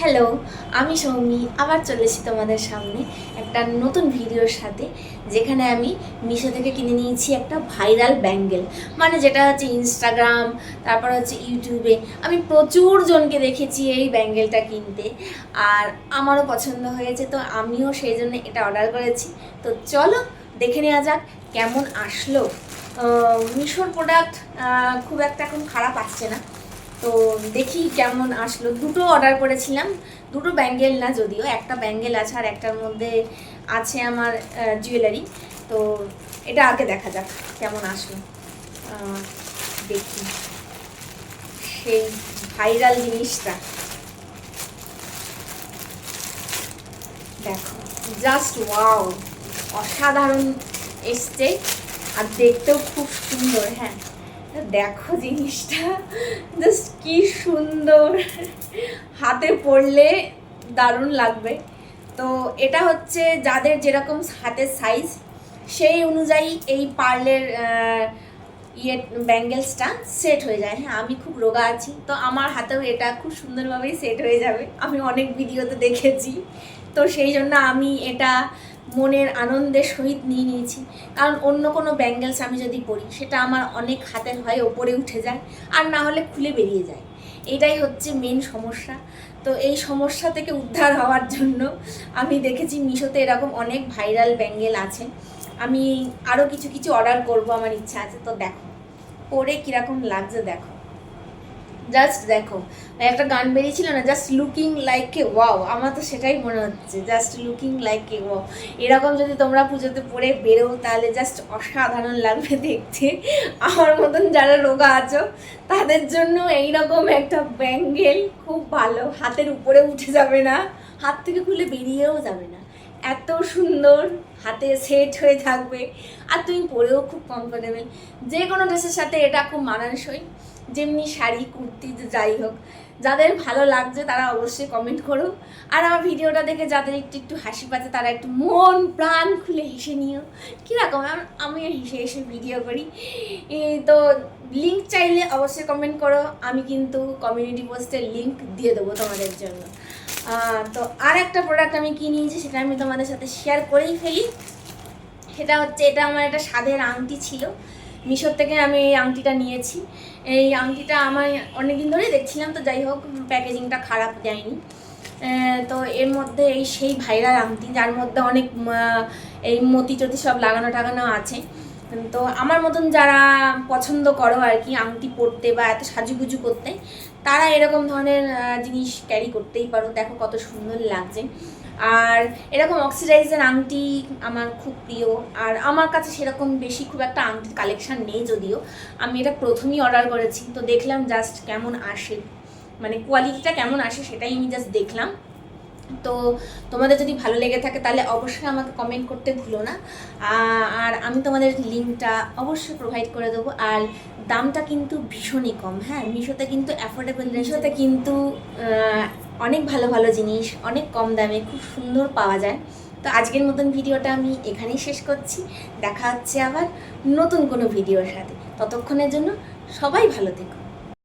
Hello, আমি সৌমি আবার চলে এসেছি তোমাদের সামনে একটা নতুন ভিডিওর সাথে, যেখানে আমি মিশো থেকে কিনে নিয়েছি একটা ভাইরাল ব্যাঙ্গেল। মানে যেটা হচ্ছে ইনস্টাগ্রাম, তারপর হচ্ছে ইউটিউবে আমি প্রচুর জনকে দেখেছি এই ব্যাঙ্গেলটা কিনতে, আর আমারও পছন্দ হয়েছে, তো আমিও সেই জন্য এটা অর্ডার করেছি। তো চলো দেখে নেওয়া যাক কেমন আসলো। মিশোর প্রোডাক্ট খুব একটা এখন খারাপ আসছে না, তো দেখি কেমন আসলো। দুটো অর্ডার করেছিলাম, দুটো ব্যাঙ্গেল না, যদিও একটা ব্যাঙ্গেল আছে আর একটার মধ্যে আছে আমার জুয়েলারি। তো এটা আগে দেখা যাক কেমন আসলো। দেখি সেই ভাইরাল জিনিসটা, দেখো জাস্ট ওয়াও, অসাধারণ এসছে আর দেখতেও খুব সুন্দর। হ্যাঁ, দেখো জিনিসটা জাস্ট কি সুন্দর, হাতে পরলে দারুণ লাগবে। তো এটা হচ্ছে যাদের যেরকম হাতের সাইজ সেই অনুযায়ী এই পার্লের ব্যাঙ্গেলসটা সেট হয়ে যায়। হ্যাঁ, আমি খুব রোগা আছি, তো আমার হাতেও এটা খুব সুন্দরভাবেই সেট হয়ে যাবে, আমি অনেক ভিডিওতে দেখেছি। তো সেই জন্য আমি এটা মনের আনন্দের সহিত নিয়ে নিয়েছি, কারণ অন্য কোনো ব্যাঙ্গেলস আমি যদি পরি সেটা আমার অনেক হাতের হয় ওপরে উঠে যায়, আর না হলে খুলে বেরিয়ে যায়। এটাই হচ্ছে মেন সমস্যা। তো এই সমস্যা থেকে উদ্ধার হওয়ার জন্য আমি দেখেছি মিশোতে এরকম অনেক ভাইরাল ব্যাঙ্গেল আছে। আমি আরও কিছু কিছু অর্ডার করব, আমার ইচ্ছা আছে। তো দেখো পরে কীরকম লাগছে, দেখো জাস্ট দেখো। একটা গান বেরিয়েছিল না, just looking like a wow, আমার তো সেটাই মনে হচ্ছে, just looking like a wow. এরকম যদি তোমরা পুজোতে পরে বেরো তাহলে জাস্ট অসাধারণ লাগবে দেখতে। আমার মতন যারা রোগা আছো তাদের জন্য এইরকম একটা ব্যাঙ্গেল খুব ভালো, হাতের উপরে উঠে যাবে না, হাত থেকে খুলে বেরিয়েও যাবে না, এত সুন্দর হাতে সেট হয়ে থাকবে, আর তুমি পরেও খুব কমফোর্টেবল। যে কোনো ড্রেসের সাথে এটা খুব মানানসই, যেমনি শাড়ি কুর্তি যাই হোক। যাদের ভালো লাগছে তারা অবশ্যই কমেন্ট করো, আর আমার ভিডিওটা দেখে যাদের একটু একটু হাসি পাচ্ছে তারা একটু মন প্রাণ খুলে হেসে নিও। কীরকম আমিও হেসে হেসে ভিডিও করি। তো লিঙ্ক চাইলে অবশ্যই কমেন্ট করো, আমি কিন্তু কমিউনিটি পোস্টের লিঙ্ক দিয়ে দেবো তোমাদের জন্য। তো আর একটা প্রোডাক্ট আমি কি নিয়েছি সেটা আমি তোমাদের সাথে শেয়ার করেই ফেলি। সেটা হচ্ছে, এটা আমার একটা স্বাদের আংটি ছিল, মিশোর থেকে আমি এই আংটিটা নিয়েছি। এই আংটিটা আমার অনেকদিন ধরেই দেখছিলাম, তো যাই হোক প্যাকেজিংটা খারাপ যায়নি। তো এর মধ্যে এই সেই ভাইরাল আংটি, যার মধ্যে অনেক এই মতি টতি সব লাগানো টাগানো আছে। তো আমার মতন যারা পছন্দ করো আর কি আংটি পরতে বা এত সাজুগুজু করতে, তারা এরকম ধরনের জিনিস ক্যারি করতেই পারো। দেখো কত সুন্দর লাগছে। আর এরকম অক্সিডাইজের আংটি আমার খুব প্রিয়, আর আমার কাছে সেরকম বেশি খুব একটা আংটির কালেকশান নেই, যদিও আমি এটা প্রথমেই অর্ডার করেছি। তো দেখলাম জাস্ট কেমন আসে, মানে কোয়ালিটিটা কেমন আসে সেটাই আমি জাস্ট দেখলাম। তো তোমাদের যদি ভালো লেগে থাকে তাহলে অবশ্যই আমাকে কমেন্ট করতে ভুলো না, আর আমি তোমাদের লিঙ্কটা অবশ্যই প্রোভাইড করে দেবো। আর দামটা কিন্তু ভীষণই কম। হ্যাঁ, মিশোতে কিন্তু অ্যাফোর্ডেবল, মিশোতে কিন্তু অনেক ভালো ভালো জিনিস অনেক কম দামে খুব সুন্দর পাওয়া যায়। তো আজকের মতন ভিডিওটা আমি এখানেই শেষ করছি, দেখা হচ্ছে আবার নতুন কোনো ভিডিওর সাথে। ততক্ষণের জন্য সবাই ভালো থেকো।